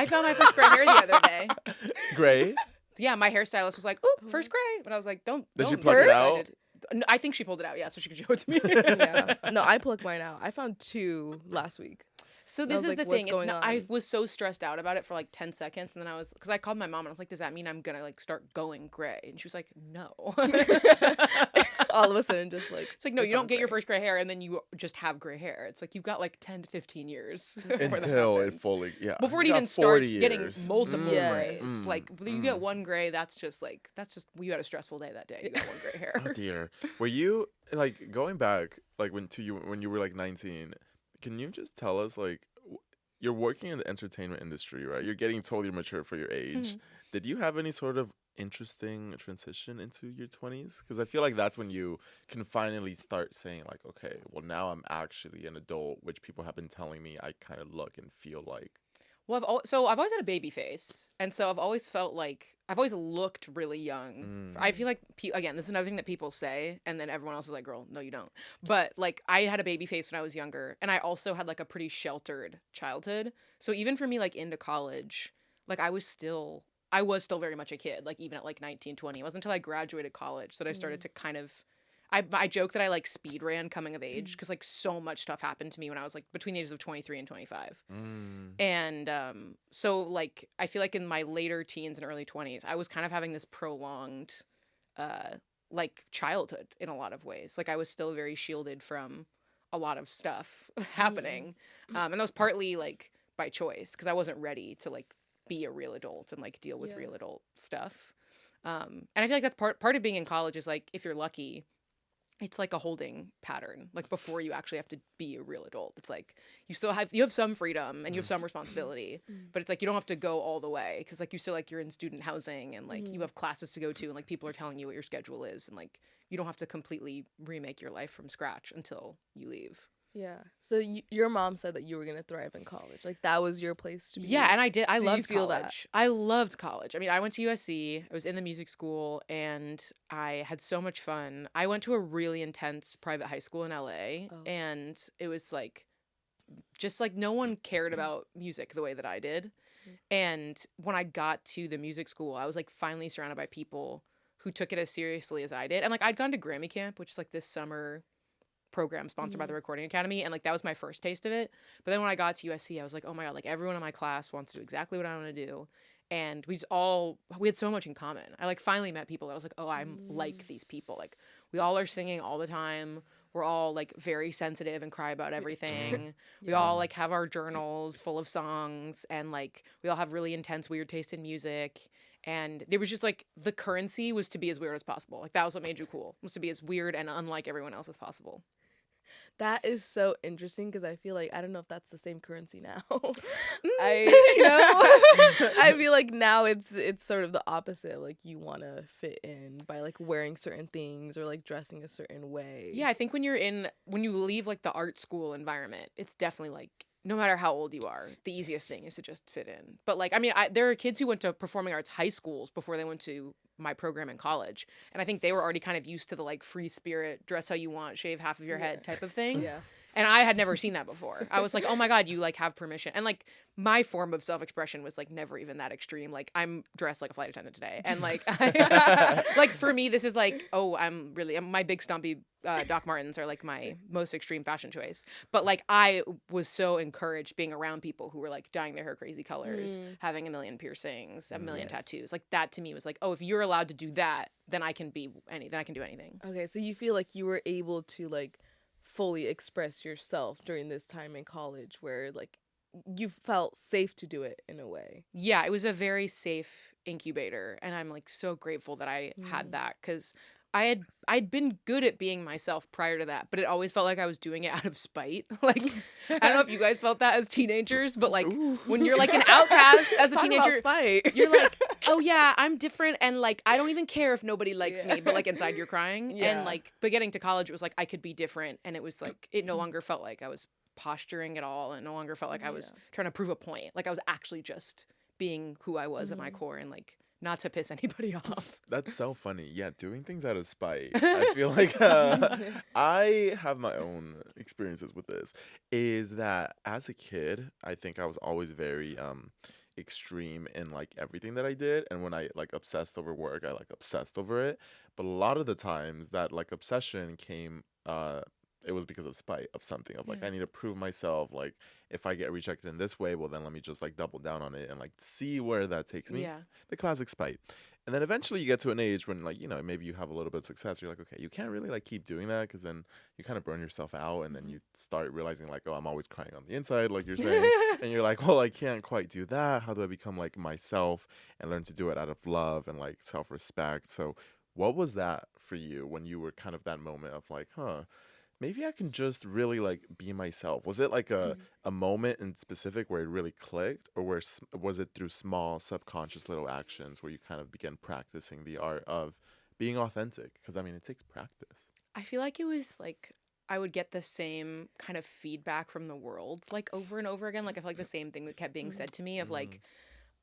found my first gray hair the other day. Gray? Yeah, my hairstylist was like, "Ooh, first gray," but I was like, "Don't." Did she don't pluck be it out? excited. No, I think she pulled it out, yeah, so she could show it to me. Yeah. No, I plucked mine out. I found 2 last week. So And I this was is like, the "What's thing. It's going not. I on?" was so stressed out about it for like 10 seconds, and then because I called my mom and I was like, "Does that mean I'm gonna like start going gray?" And she was like, "No." All of a sudden, just like It's like, no, it's you don't all get your gray. first gray hair and then you just have gray hair. It's like you've got like 10 to 15 years before that Until it happens. fully, Before it you got even 40 starts getting years. multiple Yes. grays. Like you get one gray, that's just you had a stressful day that day. You got one gray hair. Oh dear. Were you like going back like when you were like 19? Can you just tell us like you're working in the entertainment industry, right? You're getting totally mature for your age. Did you have any sort of interesting transition into your 20s? Because I feel like that's when you can finally start saying like, okay, well now I'm actually an adult, which people have been telling me I kind of look and feel like. Well, I've always had a baby face, and so I've always felt like I've always looked really young. I feel like again, this is another thing that people say, and then everyone else is like, "Girl, no, you don't." But like, I had a baby face when I was younger, and I also had like a pretty sheltered childhood. So even for me, like into college, like I was still very much a kid. Like even at like 19, 20, it wasn't until I graduated college that I started to kind of. I joke that I like speed ran coming of age because like so much stuff happened to me when I was like between the ages of 23 and 25. And so like I feel like in my later teens and early 20s, I was kind of having this prolonged like childhood in a lot of ways. Like I was still very shielded from a lot of stuff happening. And that was partly like by choice because I wasn't ready to like be a real adult and like deal with real adult stuff. And I feel like that's part of being in college is like if you're lucky, it's like a holding pattern. Like before you actually have to be a real adult, it's like you have some freedom and you have some responsibility, but it's like you don't have to go all the way because like you still like you're in student housing and like you have classes to go to and like people are telling you what your schedule is and like you don't have to completely remake your life from scratch until you leave. Yeah. So your mom said that you were gonna thrive in college. Like that was your place to be. Yeah, and I did. I So you loved feel college. that? I loved college. I mean, I went to USC. I was in the music school, and I had so much fun. I went to a really intense private high school in LA, and it was like, just like no one cared about music the way that I did. And when I got to the music school, I was like finally surrounded by people who took it as seriously as I did. And like I'd gone to Grammy Camp, which is like this summer program sponsored by the Recording Academy, and like that was my first taste of it. But then when I got to USC, I was like, oh my god, like everyone in my class wants to do exactly what I want to do, and we had so much in common. I like finally met people that I was like, oh, I'm like these people. Like we all are singing all the time. We're all like very sensitive and cry about everything. We all like have our journals full of songs, and like we all have really intense weird taste in music. And there was just like the currency was to be as weird as possible. Like that was what made you cool, was to be as weird and unlike everyone else as possible. That is so interesting because I feel like I don't know if that's the same currency now. I feel like now it's sort of the opposite. Like you want to fit in by like wearing certain things or like dressing a certain way. Yeah, I think when you leave like the art school environment, it's definitely like no matter how old you are, the easiest thing is to just fit in. But like, I mean, there are kids who went to performing arts high schools before they went to my program in college. And I think they were already kind of used to the like free spirit, dress how you want, shave half of your head type of thing. Yeah. And I had never seen that before. I was like, oh my God, you like have permission. And like my form of self-expression was like never even that extreme. Like I'm dressed like a flight attendant today. And like, like for me, this is like, oh, my big stumpy Doc Martens are like my most extreme fashion choice. But like I was so encouraged being around people who were like dyeing their hair crazy colors, having a million piercings, a million tattoos. Like that to me was like, oh, if you're allowed to do that, then I can do anything. Okay, so you feel like you were able to like fully express yourself during this time in college where like you felt safe to do it in a way. Yeah, it was a very safe incubator, and I'm like so grateful that I had that because I'd been good at being myself prior to that, but it always felt like I was doing it out of spite. Like I don't know if you guys felt that as teenagers, but like when you're like an outcast as a teenager, you're like, oh yeah, I'm different, and like I don't even care if nobody likes me, but like inside you're crying. And like, but getting to college, it was like I could be different, and it was like it no longer felt like I was posturing at all, and no longer felt like I was trying to prove a point. Like I was actually just being who I was at my core, and like not to piss anybody off. That's so funny. Yeah, doing things out of spite. I feel like I have my own experiences with this. Is that as a kid, I think I was always very extreme in like everything that I did. And when I like obsessed over work, I like obsessed over it. But a lot of the times that like obsession came, it was because of spite of something of like, Yeah. I need to prove myself. Like, if I get rejected in this way, well, then let me just like double down on it and like see where that takes me. Yeah. The classic spite. And then eventually you get to an age when like, maybe you have a little bit of success. You're like, okay, you can't really like keep doing that because then you kind of burn yourself out. And then you start realizing like, oh, I'm always crying on the inside, like you're saying. And you're like, well, I can't quite do that. How do I become like myself and learn to do it out of love and like self-respect? So what was that for you when you were kind of that moment of like, maybe I can just really like be myself? Was it like a moment in specific where it really clicked, or was it through small subconscious little actions where you kind of began practicing the art of being authentic? Because I mean, it takes practice. I feel like it was like I would get the same kind of feedback from the world like over and over again. Like I feel like the same thing that kept being said to me of like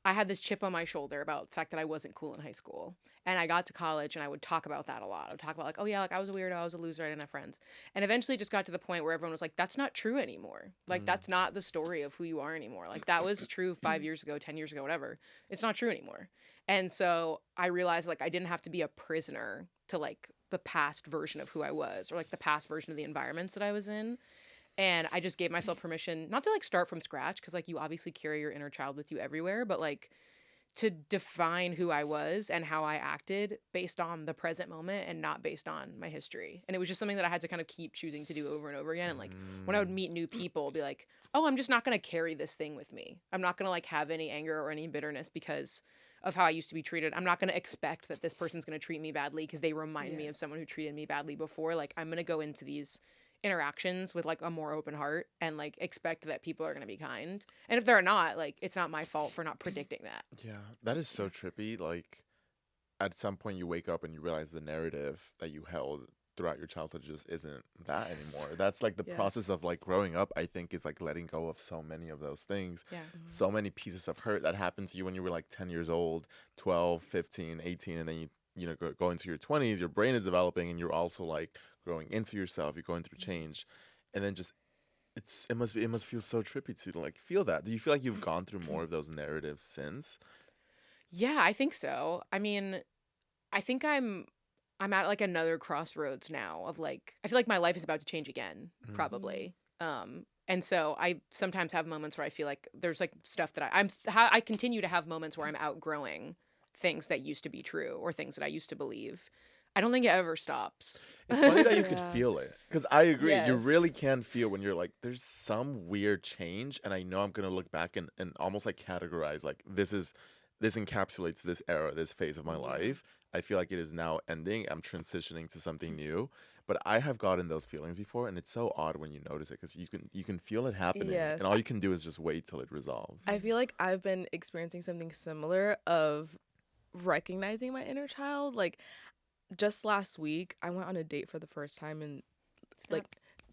I had this chip on my shoulder about the fact that I wasn't cool in high school. And I got to college and I would talk about that a lot. I would talk about like, oh yeah, like I was a weirdo, I was a loser, I didn't have friends. And eventually it just got to the point where everyone was like, that's not true anymore. Like that's not the story of who you are anymore. Like that was true 5 years ago, 10 years ago, whatever. It's not true anymore. And so I realized like I didn't have to be a prisoner to like the past version of who I was or like the past version of the environments that I was in. And I just gave myself permission not to like start from scratch because like you obviously carry your inner child with you everywhere, but like to define who I was and how I acted based on the present moment and not based on my history. And it was just something that I had to kind of keep choosing to do over and over again. And like when I would meet new people, be like, oh, I'm just not going to carry this thing with me. I'm not going to like have any anger or any bitterness because of how I used to be treated. I'm not going to expect that this person's going to treat me badly because they remind me of someone who treated me badly before. Like I'm going to go into these interactions with like a more open heart and like expect that people are going to be kind. And if they're not, like it's not my fault for not predicting that. Yeah, that is so trippy. Like, at some point you wake up and you realize the narrative that you held throughout your childhood just isn't that anymore. That's like the process of like growing up, I think, is like letting go of so many of those things. Yeah. So many pieces of hurt that happened to you when you were like 10 years old, 12, 15, 18, and then go into your 20s, your brain is developing and you're also like growing into yourself, you're going through change. And then just it must feel so trippy to like feel that. Do you feel like you've gone through more of those narratives since? Yeah, I think so. I mean, I think I'm at like another crossroads now of like I feel like my life is about to change again, probably. And so I sometimes have moments where I feel like there's like stuff that I continue to have moments where I'm outgrowing things that used to be true or things that I used to believe. I don't think it ever stops. It's funny that you could feel it, because I agree. You Yes. really can feel when you're like, there's some weird change, and I know I'm gonna look back and almost like categorize like this encapsulates this era, this phase of my life. I feel like it is now ending. I'm transitioning to something new. But I have gotten those feelings before, and it's so odd when you notice it because you can feel it happening, Yes. and all you can do is just wait till it resolves. I feel like I've been experiencing something similar of recognizing my inner child. Like just last week, I went on a date for the first time and like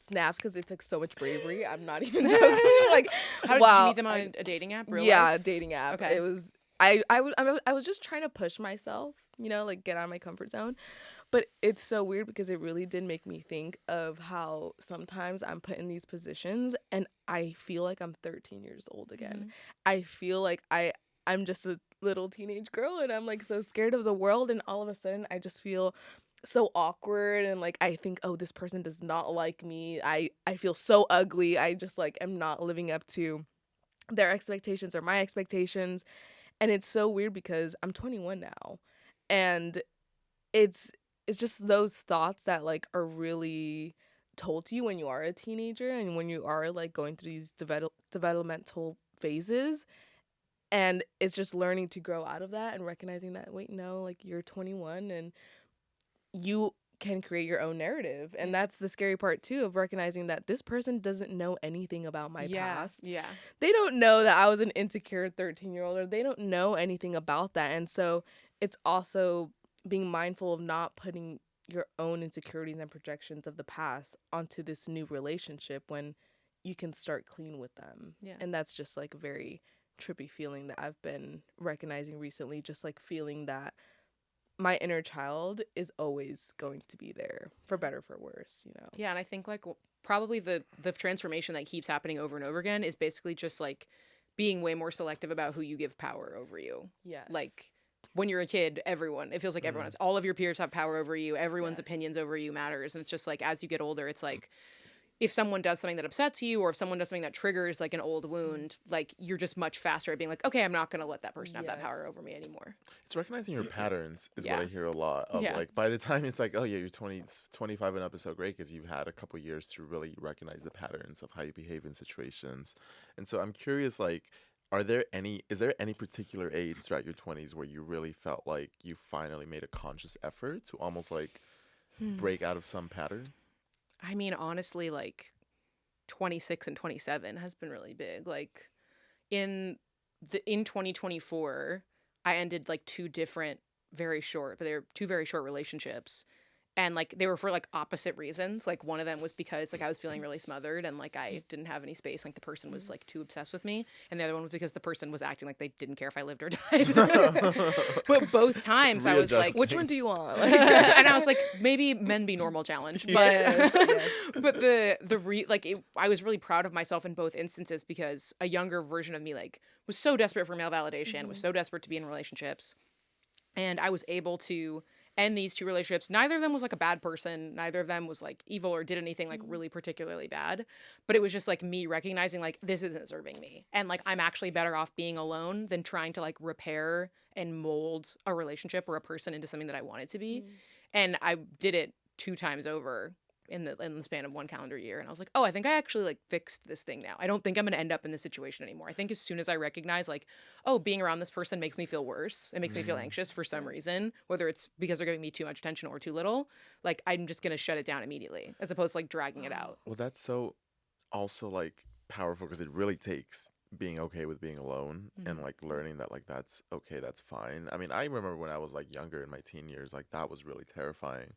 snaps because it took so much bravery. I'm not even joking. Like, How did you meet them on a dating app? Real life? Dating app. Okay. It was I was just trying to push myself, like get out of my comfort zone. But it's so weird because it really did make me think of how sometimes I'm put in these positions and I feel like I'm 13 years old again. I feel like I'm just a little teenage girl and I'm like so scared of the world, and all of a sudden I just feel so awkward and like I think, oh, this person does not like me. I feel so ugly. I just like am not living up to their expectations or my expectations. And it's so weird because I'm 21 now, and it's just those thoughts that like are really told to you when you are a teenager and when you are like going through these developmental phases. And it's just learning to grow out of that and recognizing that, wait, no, like you're 21 and you can create your own narrative. And that's the scary part too, of recognizing that this person doesn't know anything about my past. Yeah. They don't know that I was an insecure 13-year-old, or they don't know anything about that. And so it's also being mindful of not putting your own insecurities and projections of the past onto this new relationship when you can start clean with them. Yeah. And that's just like a very trippy feeling that I've been recognizing recently, just like feeling that my inner child is always going to be there, for better, for worse, Yeah, and I think like probably the transformation that keeps happening over and over again is basically just like being way more selective about who you give power over you. Yes. Like when you're a kid, it feels like everyone has, all of your peers have power over you. Everyone's opinions over you matters. And it's just like, as you get older, it's like, if someone does something that upsets you, or if someone does something that triggers like an old wound, like you're just much faster at being like, okay, I'm not going to let that person have that power over me anymore. It's recognizing your patterns is what I hear a lot of. Like by the time it's like, oh yeah, you're 20, 25 and up is so great because you've had a couple years to really recognize the patterns of how you behave in situations. And so I'm curious, like, is there any particular age throughout your 20s where you really felt like you finally made a conscious effort to almost like break out of some pattern? I mean, honestly, like 26 and 27 has been really big. Like in 2024, I ended like two very short relationships. And like they were for like opposite reasons. Like one of them was because like I was feeling really smothered and like I didn't have any space. Like the person was like too obsessed with me. And the other one was because the person was acting like they didn't care if I lived or died. But both times I was like, which one do you want? And I was like, maybe men be normal challenge. But but I was really proud of myself in both instances because a younger version of me like was so desperate for male validation, was so desperate to be in relationships. And I was able to end these two relationships. Neither of them was like a bad person. Neither of them was like evil or did anything like really particularly bad. But it was just like me recognizing like this isn't serving me. And like I'm actually better off being alone than trying to like repair and mold a relationship or a person into something that I want it to be. And I did it 2 times over in the span of 1 calendar year. And I was like, oh, I think I actually like fixed this thing now. I don't think I'm going to end up in this situation anymore. I think as soon as I recognize like, oh, being around this person makes me feel worse. It makes me feel anxious for some reason, whether it's because they're giving me too much attention or too little, like I'm just going to shut it down immediately as opposed to like dragging it out. Well, that's so also like powerful because it really takes being okay with being alone and like learning that like that's okay, that's fine. I mean, I remember when I was like younger in my teen years, like that was really terrifying.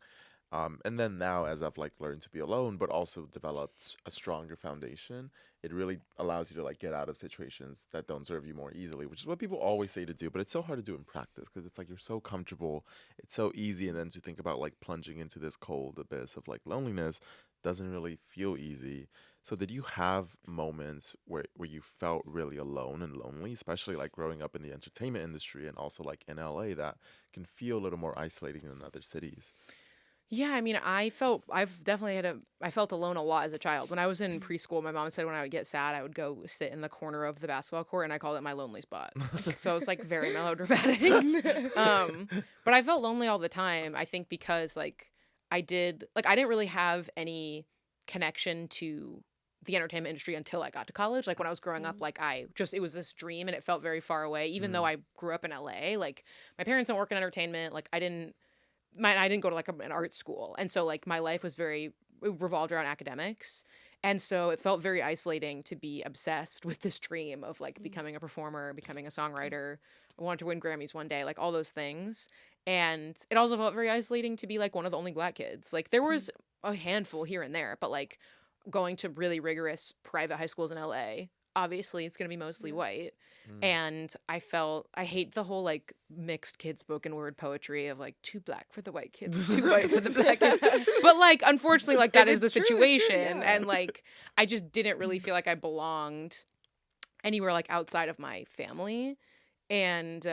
And then now, as I've like learned to be alone, but also developed a stronger foundation, it really allows you to like get out of situations that don't serve you more easily, which is what people always say to do. But it's so hard to do in practice because it's like you're so comfortable, it's so easy, and then to think about like plunging into this cold abyss of like loneliness doesn't really feel easy. So did you have moments where you felt really alone and lonely, especially like growing up in the entertainment industry and also like in LA that can feel a little more isolating than other cities? Yeah, I mean, I felt alone a lot as a child. When I was in preschool, my mom said when I would get sad, I would go sit in the corner of the basketball court, and I called it my lonely spot. So it was like very melodramatic. But I felt lonely all the time. I think because I didn't really have any connection to the entertainment industry until I got to college. Like when I was growing up, it was this dream, and it felt very far away. Even though I grew up in LA, like my parents don't work in entertainment. Like I didn't go to like an art school. And so like my life was it revolved around academics. And so it felt very isolating to be obsessed with this dream of like becoming a performer, becoming a songwriter. I wanted to win Grammys one day, like all those things. And it also felt very isolating to be like one of the only Black kids. Like there was a handful here and there, but like going to really rigorous private high schools in LA, obviously it's going to be mostly white. And I hate the whole like mixed kid spoken word poetry of like too Black for the white kids, too white for the Black kids. But like, unfortunately, like that is the situation. And like, I just didn't really feel like I belonged anywhere like outside of my family. And,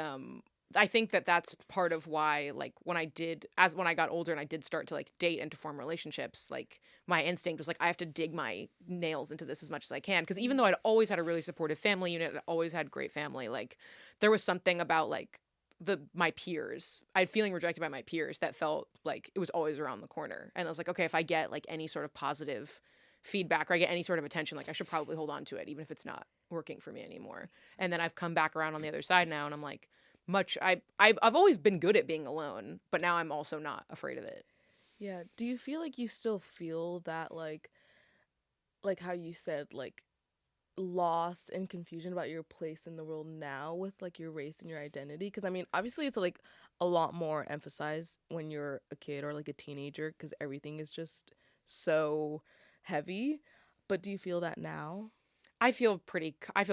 I think that that's part of why, like, when I got older and I did start to like date and to form relationships, like my instinct was like, I have to dig my nails into this as much as I can. Cause even though I'd always had a really supportive family unit, I'd always had great family, like there was something about like my peers, I'd feeling rejected by my peers that felt like it was always around the corner. And I was like, okay, if I get like any sort of positive feedback or I get any sort of attention, like I should probably hold on to it, even if it's not working for me anymore. And then I've come back around on the other side now and I'm like, I've always been good at being alone, but now I'm also not afraid of it. Yeah. Do you feel like you still feel that like how you said, like lost and confusion about your place in the world now with like your race and your identity? Because I mean, obviously it's like a lot more emphasized when you're a kid or like a teenager because everything is just so heavy. But do you feel that now? I feel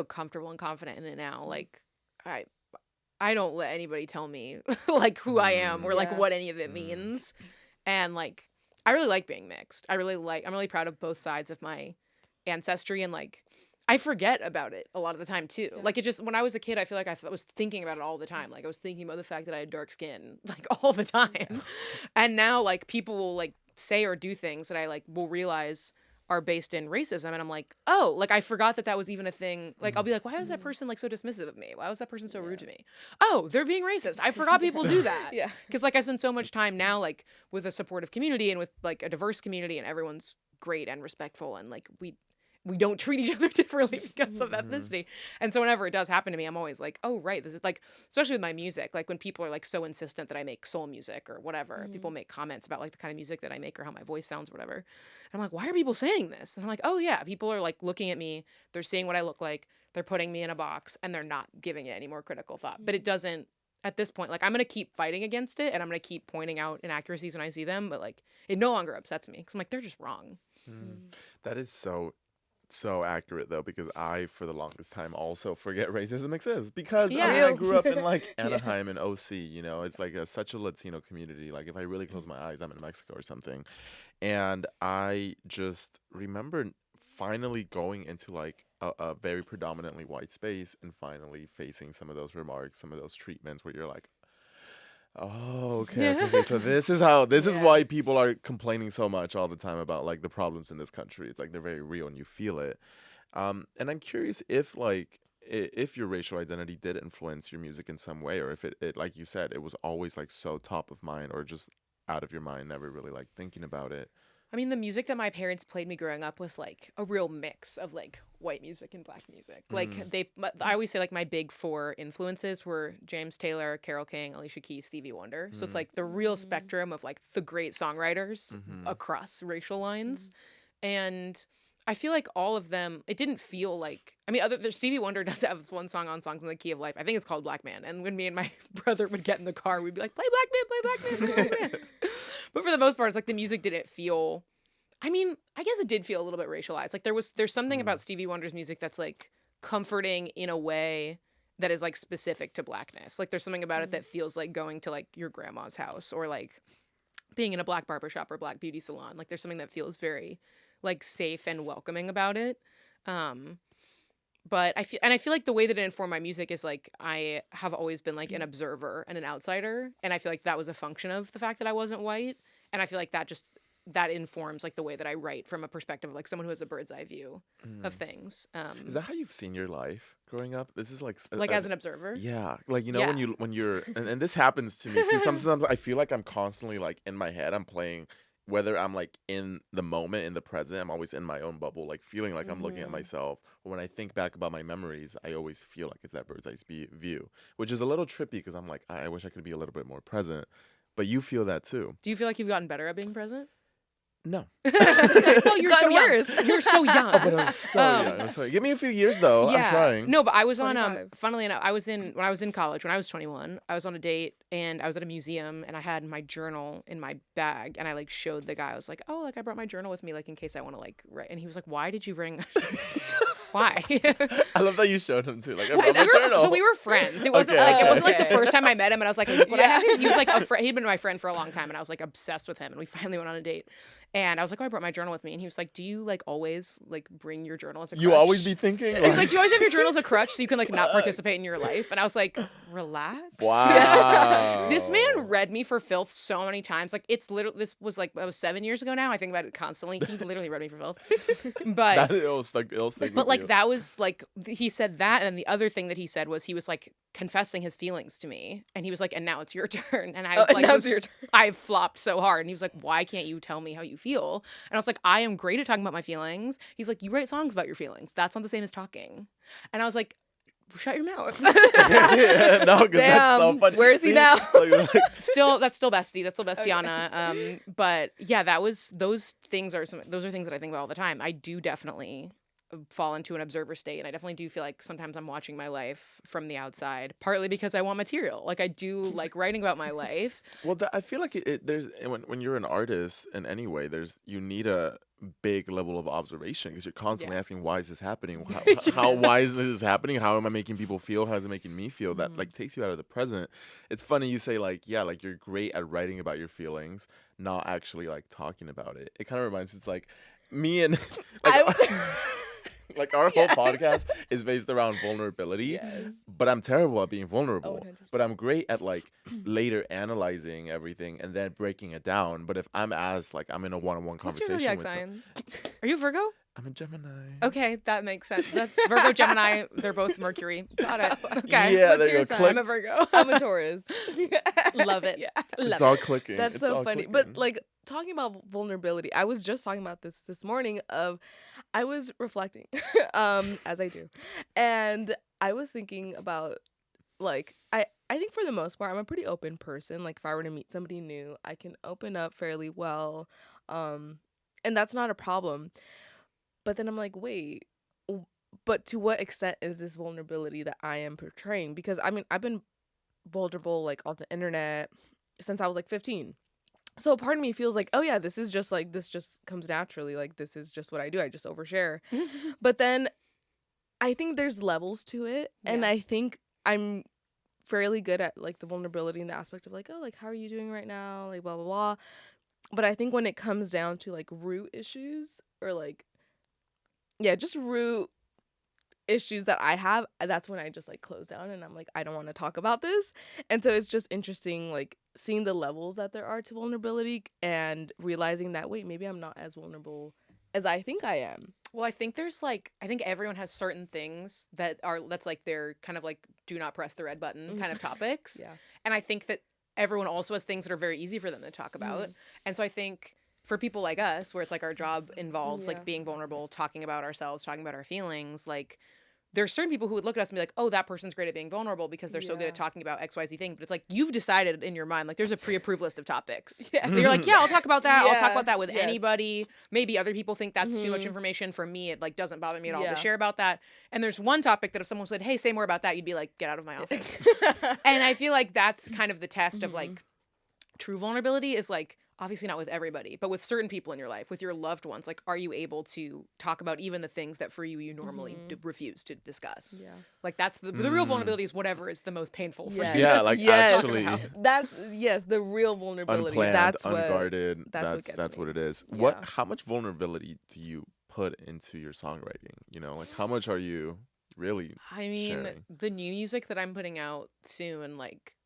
comfortable and confident in it now. Like I don't let anybody tell me like who I am or like what any of it means. And like, I really like being mixed. I'm really proud of both sides of my ancestry. And like, I forget about it a lot of the time too. Like it just when I was a kid, I feel like I was thinking about it all the time. Like I was thinking about the fact that I had dark skin like all the time. And now like people will like say or do things that I like will realize are based in racism, and I'm like, oh, like I forgot that was even a thing. Like I'll be like, why was that person like so dismissive of me? Why was that person so rude to me? Oh, they're being racist. I forgot people do that. Because like I spend so much time now like with a supportive community and with like a diverse community, and everyone's great and respectful, and like we don't treat each other differently because of ethnicity. And so whenever it does happen to me, I'm always like, oh, right. This is like, especially with my music, like when people are like so insistent that I make soul music or whatever, people make comments about like the kind of music that I make or how my voice sounds or whatever. And I'm like, why are people saying this? And I'm like, oh yeah, people are like looking at me, they're seeing what I look like, they're putting me in a box, and they're not giving it any more critical thought. But it doesn't, at this point, like I'm going to keep fighting against it, and I'm going to keep pointing out inaccuracies when I see them, but like it no longer upsets me because I'm like, they're just wrong. That is so accurate though, because I for the longest time also forget racism exists because I mean, I grew up in like Anaheim and OC, you know, it's like such a Latino community. Like if I really close my eyes, I'm in Mexico or something. And I just remember finally going into like a very predominantly white space and finally facing some of those remarks, some of those treatments where you're like, oh, okay. So this is why people are complaining so much all the time about like the problems in this country. It's like they're very real and you feel it. And I'm curious if like if your racial identity did influence your music in some way, or if it like you said, it was always like so top of mind or just out of your mind, never really like thinking about it. I mean, the music that my parents played me growing up was like a real mix of like white music and black music. Like I always say like my big four influences were James Taylor, Carole King, Alicia Keys, Stevie Wonder. So it's like the real spectrum of like the great songwriters across racial lines. And I feel like all of them, it didn't feel like, I mean, Stevie Wonder does have one song on Songs in the Key of Life. I think it's called Black Man. And when me and my brother would get in the car, we'd be like, play Black Man, play Black Man, play Black Man. But for the most part, it's like the music didn't feel, I mean, I guess it did feel a little bit racialized. Like there's something about Stevie Wonder's music that's like comforting in a way that is like specific to blackness. Like there's something about it that feels like going to like your grandma's house or like being in a black barbershop or black beauty salon. Like there's something that feels very like safe and welcoming about it. But I feel like the way that it informed my music is like I have always been like an observer and an outsider, and I feel like that was a function of the fact that I wasn't white, and I feel like that informs like the way that I write from a perspective of like someone who has a bird's eye view of things. Is that how you've seen your life growing up? This is like as an observer. Yeah, like you know when you're and this happens to me too. Sometimes I feel like I'm constantly like in my head. I'm playing. Whether I'm like in the moment, in the present, I'm always in my own bubble, like feeling like I'm looking at myself. But when I think back about my memories, I always feel like it's that bird's eye view, which is a little trippy because I'm like, I wish I could be a little bit more present. But you feel that too. Do you feel like you've gotten better at being present? No. Well, you're so young. You're so young. Oh, but I'm so young. I'm sorry. Give me a few years though. I'm trying. No, but I was 25. On funnily enough, when I was in college, when I was 21, I was on a date and I was at a museum and I had my journal in my bag and I like showed the guy. I was like, "Oh, like I brought my journal with me like in case I want to like write." And he was like, "Why did you bring Why?" I love that you showed him too. Like, I brought my journal. So we were friends. It wasn't it wasn't like the first time I met him and I was like, "Look what I have here." He was like he'd been my friend for a long time and I was like obsessed with him, and we finally went on a date. And I was like, "Oh, I brought my journal with me." And he was like, "Do you like always like bring your journal as a crutch?" You always be thinking? He was like, "Do you always have your journal as a crutch so you can like not participate in your life?" And I was like, "Relax." Wow. This man read me for filth so many times. Like it's literally, this was like, that was 7 years ago now. I think about it constantly. He literally read me for filth. But it'll stick but like that was like, he said that. And then the other thing that he said was he was like confessing his feelings to me. And he was like, "And now it's your turn." And I I flopped so hard. And he was like, "Why can't you tell me how you feel?" And I was like, "I am great at talking about my feelings." He's like, "You write songs about your feelings. That's not the same as talking." And I was like, "Shut your mouth." No, because that's so funny. Where is he now? That's still bestie. That's still bestiana. But yeah, those things are things that I think about all the time. I do definitely fall into an observer state, and I definitely do feel like sometimes I'm watching my life from the outside, partly because I want material. Like I do like writing about my life. Well, I feel like there's when you're an artist in any way, you need a big level of observation because you're constantly asking, why is this happening? Why is this happening? How am I making people feel? How is it making me feel? That like takes you out of the present. It's funny you say like you're great at writing about your feelings, not actually like talking about it. It kind of reminds me, it's like me and like, Like our whole Yes. podcast is based around vulnerability. Yes. But I'm terrible at being Oh, vulnerable. 100%. But I'm great at like later analyzing everything and then breaking it down. But if I'm asked, like I'm in a one-on-one What's your conversation zodiac with sign? Are you a Virgo? I'm a Gemini. Okay, that makes sense. That's Virgo, Gemini, they're both Mercury. Got it. Okay. Yeah, What's there you your go. sign? I'm a Virgo. I'm a Taurus. Love it. Yeah. Love It's all it. clicking. That's It's so all funny. clicking. But like talking about vulnerability, I was just talking about this morning I was reflecting as I do. And I was thinking about like I think for the most part I'm a pretty open person. Like if I were to meet somebody new, I can open up fairly well. And that's not a problem. But then I'm like, wait, but to what extent is this vulnerability that I am portraying? Because I mean, I've been vulnerable like on the internet since I was like 15. So part of me feels like, oh yeah, this just comes naturally. Like this is just what I do. I just overshare. But then I think there's levels to it. And Yeah. I think I'm fairly good at like the vulnerability in the aspect of like, oh, like how are you doing right now? Like blah blah blah. But I think when it comes down to like root issues or like just root issues that I have, that's when I just like close down and I'm like, I don't want to talk about this. And so it's just interesting like seeing the levels that there are to vulnerability and realizing that wait, maybe I'm not as vulnerable as I think I am. Well, I think I think everyone has certain things that's like their kind of like do not press the red button kind of topics. Yeah. And I think that everyone also has things that are very easy for them to talk about. And so I think for people like us, where it's like our job involves Yeah. like being vulnerable, talking about ourselves, talking about our feelings, like there's certain people who would look at us and be like, oh, that person's great at being vulnerable because they're so good at Yeah. talking about XYZ thing. But it's like you've decided in your mind, like there's a pre-approved list of topics. Yeah. So you're like, yeah, I'll talk about that. I'll talk Yeah. about that with Yes. anybody. Maybe other people think that's too much Mhm. information. For me, it like doesn't bother me at all Yeah. to share about that. And there's one topic that if someone said, hey, say more about that, you'd be like, get out of my office. And I feel like that's kind of the test of like true vulnerability is like, obviously not with everybody, but with certain people in your life, with your loved ones, like, are you able to talk about even the things that for you normally refuse to discuss? Yeah. Like that's the real vulnerability is whatever is the most painful for Yes. you. Yeah, like Yes. actually That's the real vulnerability. unplanned, That's what unguarded. that's what gets That's me. what it is. Yeah. How much vulnerability do you put into your songwriting? You know, like how much are you really I mean, sharing? the new music that I'm putting out soon, like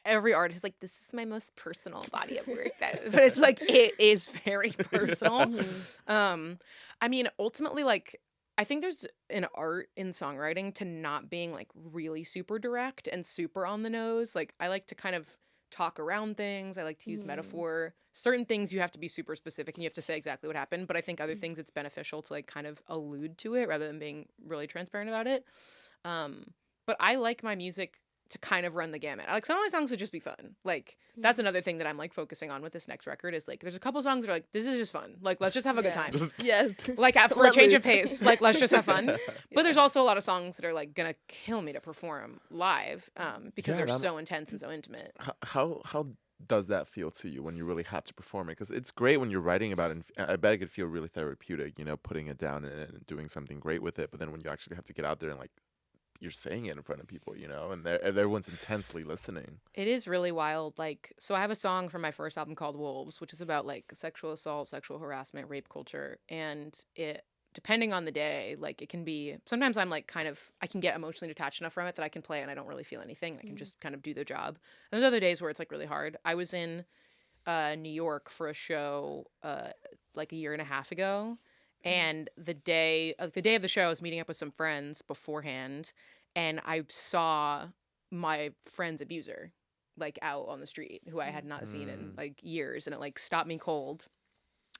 every artist is like, this is my most personal body of work. But it's like, it is very personal. I mean, ultimately, like, I think there's an art in songwriting to not being like really super direct and super on the nose. Like, I like to kind of talk around things. I like to use metaphor. Certain things you have to be super specific and you have to say exactly what happened. But I think other things it's beneficial to like kind of allude to it rather than being really transparent about it. But I like my music to kind of run the gamut. Like some of my songs would just be fun. Like that's another thing that I'm like focusing on with this next record is like there's a couple songs that are like this is just fun. Like let's just have a good time. Yes. Like for a Let change of loose. pace. Like let's just have fun. But there's also a lot of songs that are like gonna kill me to perform live because Yeah, they're so intense and so intimate. How does that feel to you when you really have to perform it? Because it's great when you're writing about it. And I bet it could feel really therapeutic, you know, putting it down and doing something great with it. But then when you actually have to get out there and like you're saying it in front of people, you know, and everyone's intensely listening. It is really wild. Like, so I have a song from my first album called Wolves, which is about like sexual assault, sexual harassment, rape culture. And it, depending on the day, like it can be, sometimes I'm like kind of, I can get emotionally detached enough from it that I can play and I don't really feel anything. I can just kind of do the job. And there's other days where it's like really hard. I was in New York for a show like a year and a half ago. And the day of the show, I was meeting up with some friends beforehand, and I saw my friend's abuser, like out on the street, who I had not seen in like years, and it like stopped me cold.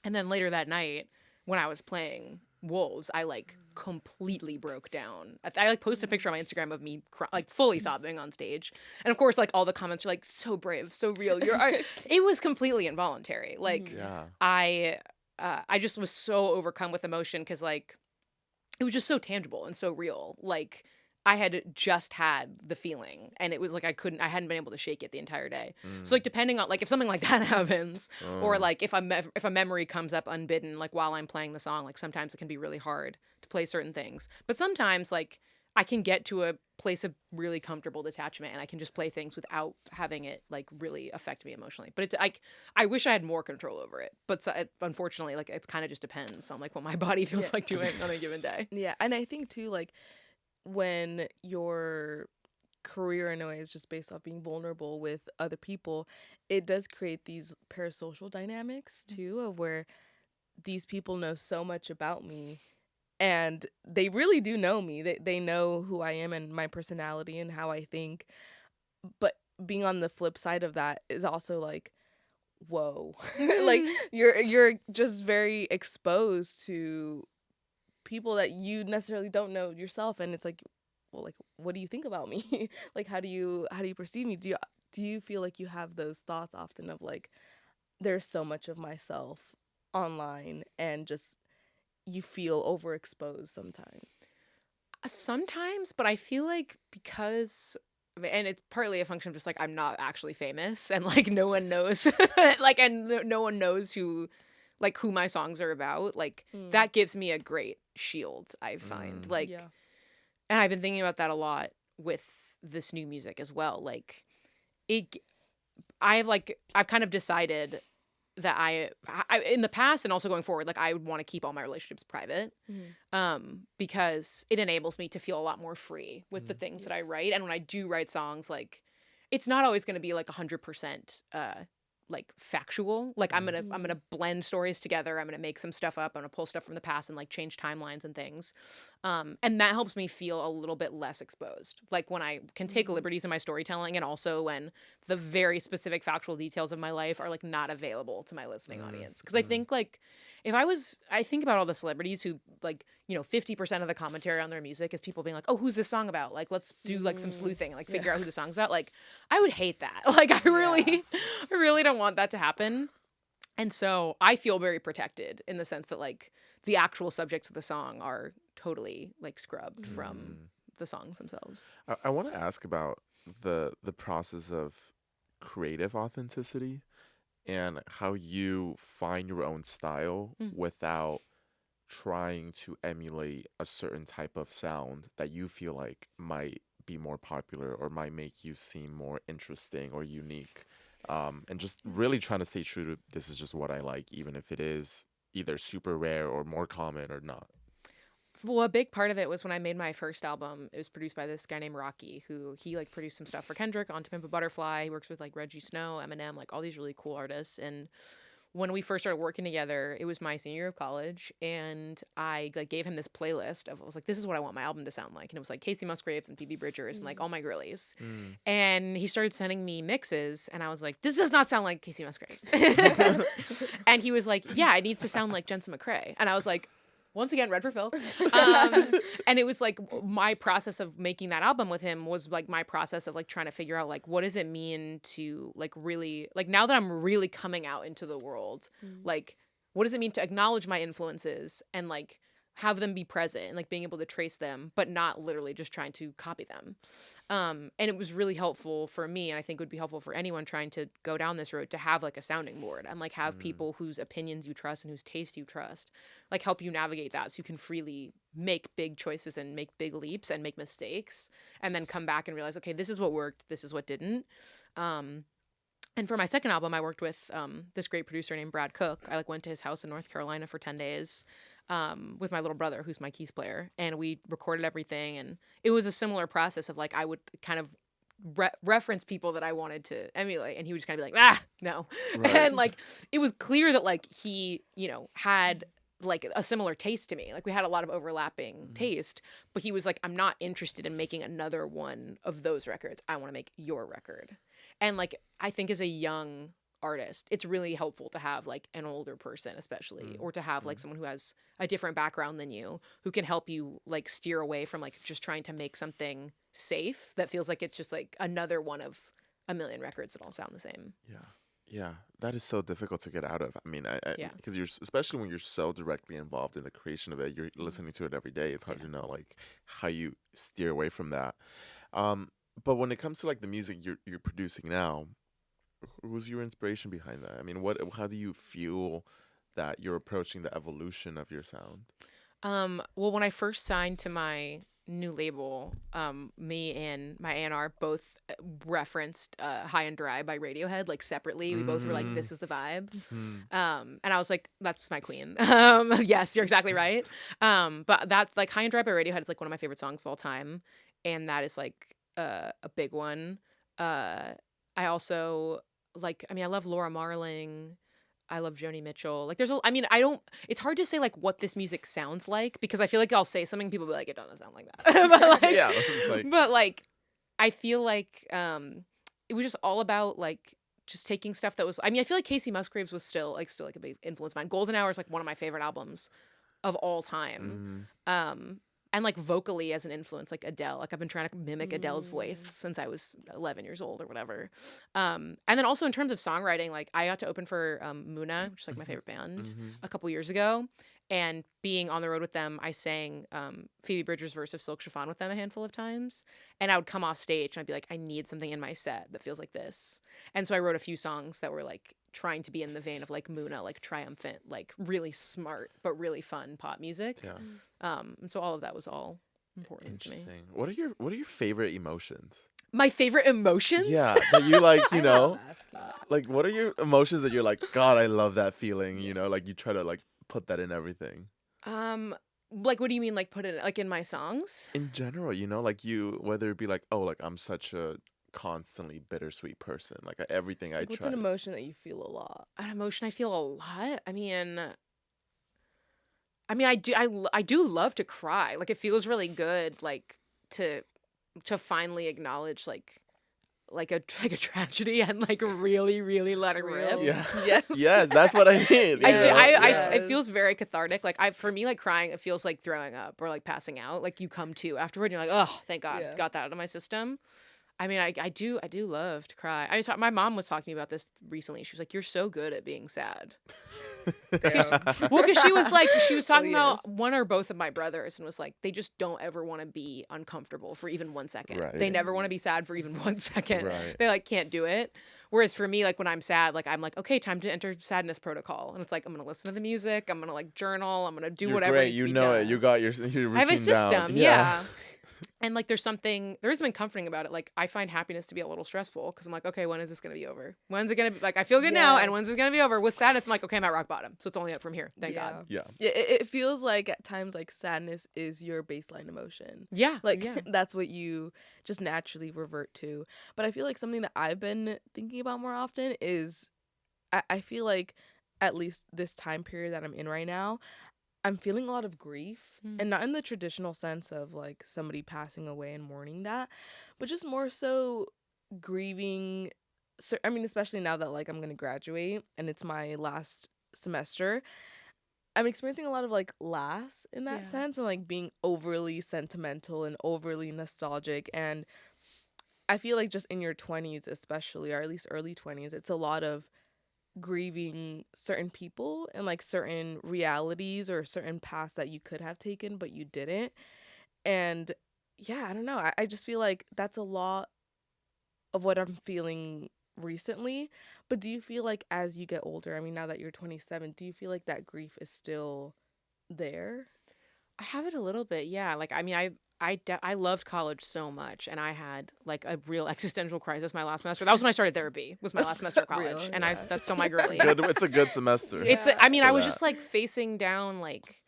And then later that night, when I was playing Wolves, I like completely broke down. I like posted a picture on my Instagram of me like fully sobbing on stage, and of course, like all the comments are like, "So brave, so real." It was completely involuntary. Like I just was so overcome with emotion because like it was just so tangible and so real. Like I had just had the feeling and it was like I hadn't been able to shake it the entire day. So like depending on like if something like that happens or like if a memory comes up unbidden like while I'm playing the song, like sometimes it can be really hard to play certain things. But sometimes like I can get to a place of really comfortable detachment, and I can just play things without having it like really affect me emotionally. But it's like I wish I had more control over it, but unfortunately, like it's kind of just depends on like what my body feels like doing on a given day. Yeah, and I think too, like when your career in a way is just based off being vulnerable with other people, it does create these parasocial dynamics too, of where these people know so much about me, and they really do know me. They know who I am and my personality and how I think. But being on the flip side of that is also like, whoa. Like you're just very exposed to people that you necessarily don't know yourself, and it's like, well, like, what do you think about me? Like, how do you perceive me? Do you feel like you have those thoughts often of like, there's so much of myself online, and just you feel overexposed sometimes? Sometimes, but I feel like because and it's partly a function of just like I'm not actually famous and like no one knows like and no one knows who my songs are about. Like that gives me a great shield, I find. Like Yeah. and I've been thinking about that a lot with this new music as well. Like it I've kind of decided that I in the past and also going forward, like I would want to keep all my relationships private, because it enables me to feel a lot more free with the things that I write. And when I do write songs, like it's not always going to be like 100% like factual. Like I'm gonna blend stories together. I'm gonna make some stuff up. I'm gonna pull stuff from the past and like change timelines and things, and that helps me feel a little bit less exposed. Like when I can take liberties in my storytelling, and also when the very specific factual details of my life are like not available to my listening audience. Because I think like I think about all the celebrities who like 50% of the commentary on their music is people being like, oh, who's this song about? Like let's do like some sleuthing and like figure out who the song's about. Like I would hate that. Like I really don't want that to happen. And so I feel very protected in the sense that like the actual subjects of the song are totally like scrubbed from the songs themselves. I want to ask about the process of creative authenticity and how you find your own style without trying to emulate a certain type of sound that you feel like might be more popular or might make you seem more interesting or unique. And just really trying to stay true to this is just what I like, even if it is either super rare or more common or not. Well, a big part of it was when I made my first album. It was produced by this guy named Rocky, who he like produced some stuff for Kendrick on To Pimp a Butterfly. He works with like Reggie Snow, Eminem, like all these really cool artists. And when we first started working together, it was my senior year of college, and I like gave him this playlist of I was like, this is what I want my album to sound like, and it was like Casey Musgraves and Phoebe Bridgers and like all my girlies. And he started sending me mixes, and I was like, this does not sound like Casey Musgraves. And he was like, yeah, it needs to sound like Jensen McRae, and I was like, once again, Red for Phil. And it was like my process of making that album with him was like my process of like trying to figure out like what does it mean to like really like now that I'm really coming out into the world, like what does it mean to acknowledge my influences and like have them be present and like being able to trace them, but not literally just trying to copy them. And it was really helpful for me, and I think would be helpful for anyone trying to go down this road to have like a sounding board and like have people whose opinions you trust and whose taste you trust, like help you navigate that so you can freely make big choices and make big leaps and make mistakes and then come back and realize, okay, this is what worked, this is what didn't. And for my second album, I worked with this great producer named Brad Cook. I like went to his house in North Carolina for 10 days with my little brother, who's my keys player, and we recorded everything. And it was a similar process of like I would kind of reference people that I wanted to emulate, and he would just kind of be like, no. Right. And like it was clear that like he, had like a similar taste to me. Like we had a lot of overlapping taste, but he was like, I'm not interested in making another one of those records. I want to make your record. And like I think as a young artist, it's really helpful to have like an older person especially, or to have like someone who has a different background than you, who can help you like steer away from like just trying to make something safe that feels like it's just like another one of a million records that all sound the same. Yeah, that is so difficult to get out of. I mean, Yeah. because you're especially when you're so directly involved in the creation of it, you're listening to it every day. It's hard to know like how you steer away from that. But when it comes to like the music you're producing now, who's your inspiration behind that? I mean, how do you feel that you're approaching the evolution of your sound? Well, when I first signed to my new label, me and my A&R both referenced High and Dry by Radiohead, like separately. We both were like, this is the vibe. And I was like, that's my queen. Yes, you're exactly right. But that's like High and Dry by Radiohead is like one of my favorite songs of all time. And that is like a big one. I also like, I mean, I love Laura Marling. I love Joni Mitchell. Like, it's hard to say, like, what this music sounds like, because I feel like I'll say something, people will be like, it doesn't sound like that. But, like, Yeah, it's like- but, like, I feel like it was just all about, like, just taking stuff that was, I mean, I feel like Casey Musgraves was still a big influence of mine. Golden Hour is, like, one of my favorite albums of all time. And like vocally as an influence, like Adele, like I've been trying to mimic Adele's voice since I was 11 years old or whatever. And then also in terms of songwriting, like I got to open for Muna, which is like my favorite band, a couple years ago. And being on the road with them, I sang Phoebe Bridgers' verse of Silk Chiffon with them a handful of times. And I would come off stage and I'd be like, I need something in my set that feels like this. And so I wrote a few songs that were like trying to be in the vein of like Muna, like triumphant, like really smart but really fun pop music. Yeah. And so all of that was all important to me. Interesting. What are your favorite emotions? My favorite emotions? Yeah, that you like, you I know, love asking that. like what are your emotions that you're like, God, I love that feeling, you know, like you try to like put that in everything. Like what do you mean, like put it like in my songs? In general, you know, like you, whether it be like, oh, like I'm such a constantly bittersweet person, like everything I Like, what's try. an emotion that you feel a lot? An emotion I feel a lot. I mean, I do love to cry. Like it feels really good, like to finally acknowledge like a tragedy and like really really let it rip. Yeah. Yes. Yes, that's what I mean. I you do. know? It Yes. feels very cathartic. Like for me, like crying, it feels like throwing up or like passing out. Like you come to afterward, and you're like, oh, thank God, Yeah. got that out of my system. I mean, I do love to cry. My mom was talking about this recently. She was like, "You're so good at being sad." Damn. Well, because she was talking yes. about one or both of my brothers, and was like, they just don't ever want to be uncomfortable for even 1 second. Right. They never want to be sad for even 1 second. Right. They like can't do it. Whereas for me, like when I'm sad, like I'm like, okay, time to enter sadness protocol, and it's like I'm gonna listen to the music, I'm gonna like journal, I'm gonna do You're whatever. great. Needs You to be know done. it. You got your routine I have a system, down. yeah. And like there is something comforting about it. Like I find happiness to be a little stressful because I'm like, okay, when is this gonna be over? When's it gonna be like I feel good now, and when's it gonna be over? With sadness, I'm like, okay, I'm at rock bottom, so it's only up from here. Thank God. Yeah. Yeah, it feels like at times like sadness is your baseline emotion. Yeah, Like yeah. that's what you just naturally revert to. But I feel like something that I've been thinking about more often is I feel like at least this time period that I'm in right now, I'm feeling a lot of grief, and not in the traditional sense of like somebody passing away and mourning that, but just more so grieving. I mean, especially now that like I'm gonna graduate and it's my last semester, I'm experiencing a lot of like loss in that Yeah. sense, and like being overly sentimental and overly nostalgic. And I feel like just in your 20s, especially, or at least early 20s, it's a lot of grieving certain people and like certain realities or certain paths that you could have taken but you didn't. And yeah, I don't know, I just feel like that's a lot of what I'm feeling recently. But do you feel like as you get older, I mean now that you're 27, do you feel like that grief is still there? I have it a little bit, yeah. Like I mean, I loved college so much, and I had like a real existential crisis my last semester. That was when I started therapy. Was my last semester of college, Real, and yeah. that's so my girly. It's a good semester. It's Yeah. I mean, For I was that. just like facing down like,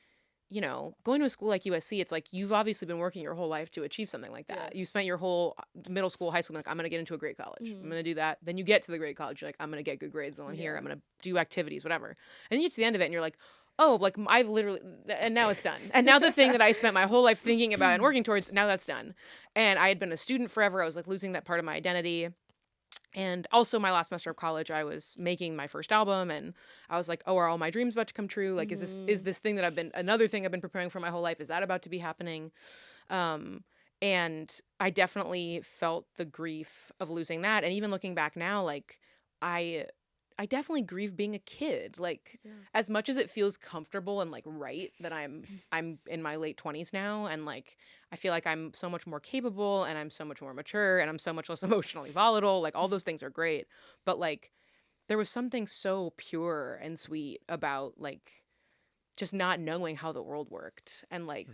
you know, going to a school like USC. It's like you've obviously been working your whole life to achieve something like that. Yes. You spent your whole middle school, high school, like I'm gonna get into a great college. I'm gonna do that. Then you get to the great college, you're like I'm gonna get good grades while I'm here. Yeah. I'm gonna do activities, whatever. And then you get to the end of it, and you're like, oh, like I've literally, and now it's done. And now the thing that I spent my whole life thinking about and working towards, now that's done. And I had been a student forever. I was like losing that part of my identity. And also my last semester of college, I was making my first album, and I was like, oh, are all my dreams about to come true? Like, is this thing that another thing I've been preparing for my whole life, is that about to be happening? And I definitely felt the grief of losing that. And even looking back now, like I definitely grieve being a kid. Like as much as it feels comfortable and like right that I'm in my late 20s now, and like I feel like I'm so much more capable and I'm so much more mature and I'm so much less emotionally volatile. Like all those things are great, but like there was something so pure and sweet about like just not knowing how the world worked, and like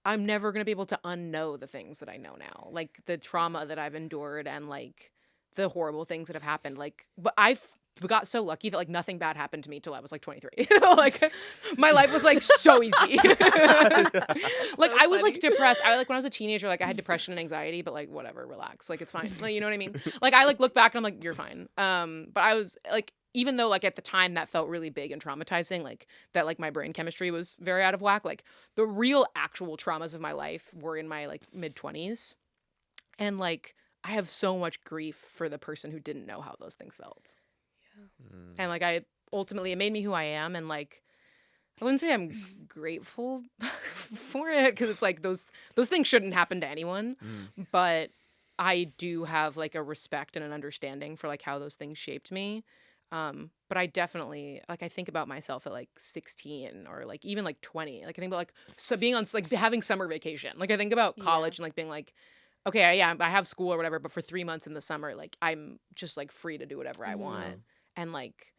I'm never going to be able to unknow the things that I know now, like the trauma that I've endured and like the horrible things that have happened. Like, but I've got so lucky that like nothing bad happened to me till I was like 23. Like my life was like so easy. Like So I was like funny. depressed. I like when I was a teenager, like I had depression and anxiety, but like whatever, relax. Like it's fine. Like, you know what I mean? Like I like look back and I'm like, you're fine. But I was like, even though like at the time that felt really big and traumatizing, like that like my brain chemistry was very out of whack, like the real actual traumas of my life were in my like mid-20s. And like I have so much grief for the person who didn't know how those things felt. And like I ultimately it made me who I am, and like I wouldn't say I'm grateful for it because it's like those things shouldn't happen to anyone, but I do have like a respect and an understanding for like how those things shaped me. But I definitely like I think about myself at like 16 or like even like 20. Like I think about like so being on like having summer vacation. Like I think about college and like being like, okay, yeah, I have school or whatever, but for 3 months in the summer, like I'm just like free to do whatever I want. And like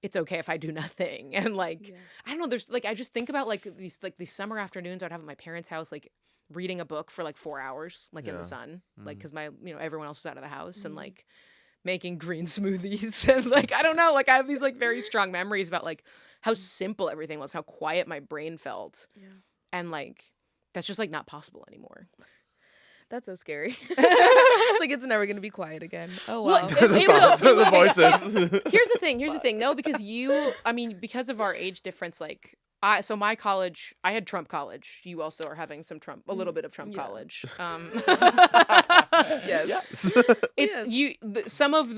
it's okay if I do nothing. And like I don't know, there's like I just think about like these summer afternoons I'd have at my parents' house, like reading a book for like 4 hours, like in the sun, like because my everyone else was out of the house, and like making green smoothies and like I don't know, like I have these like very strong memories about like how simple everything was, how quiet my brain felt, and like that's just like not possible anymore. That's so scary. It's like it's never gonna be quiet again. Oh wow. Well, it will. The voices. Here's the thing, though, because because of our age difference, like, so my college, I had Trump college. You also are having a little bit of Trump college. Yes. It's some of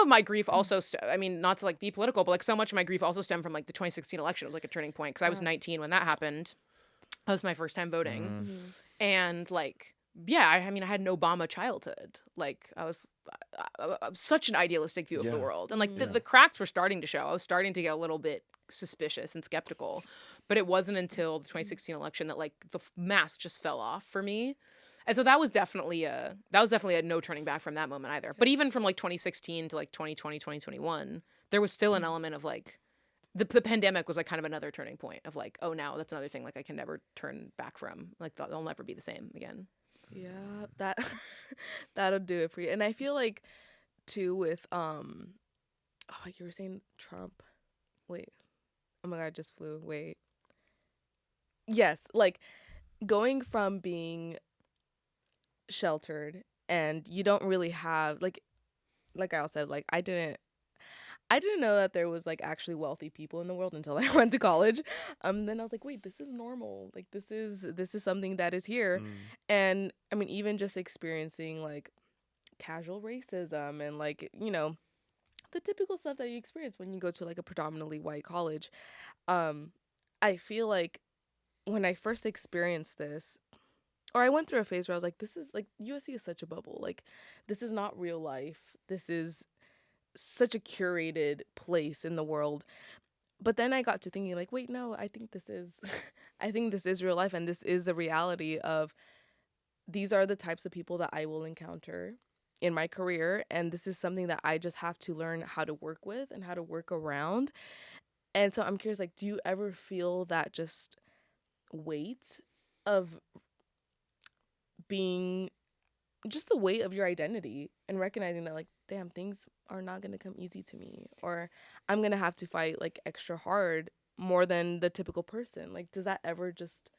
my grief also, not to like be political, but like so much of my grief also stemmed from like the 2016 election. It was like a turning point because I was 19 when that happened. That was my first time voting, and like. Yeah, I had an Obama childhood. Like I was such an idealistic view of the world, and like the cracks were starting to show. I was starting to get a little bit suspicious and skeptical, but it wasn't until the 2016 election that like the mask just fell off for me. And so that was definitely a no turning back from that moment either. But even from like 2016 to like 2020, 2021, there was still an element of like the pandemic was like kind of another turning point of like, oh, now that's another thing like I can never turn back from. Like they'll never be the same again. Yeah, that'll do it for you. And I feel like too with you were saying Trump. Wait. Oh my god, I just flew. Wait. Yes, like going from being sheltered and you don't really have like I said, like I didn't know that there was like actually wealthy people in the world until I went to college. Then I was like, wait, this is normal. Like this is something that is here. And I mean, even just experiencing like casual racism and like, the typical stuff that you experience when you go to like a predominantly white college. I feel like when I first experienced this, or I went through a phase where I was like, this is like USC is such a bubble. Like this is not real life. This is such a curated place in the world. But then I got to thinking like, wait, no, I think this is real life, and this is the reality of these are the types of people that I will encounter in my career, and this is something that I just have to learn how to work with and how to work around. And so I'm curious, like, do you ever feel that just weight of being just the weight of your identity and recognizing that like, damn, things are not going to come easy to me, or I'm going to have to fight like extra hard more than the typical person? Like, does that ever just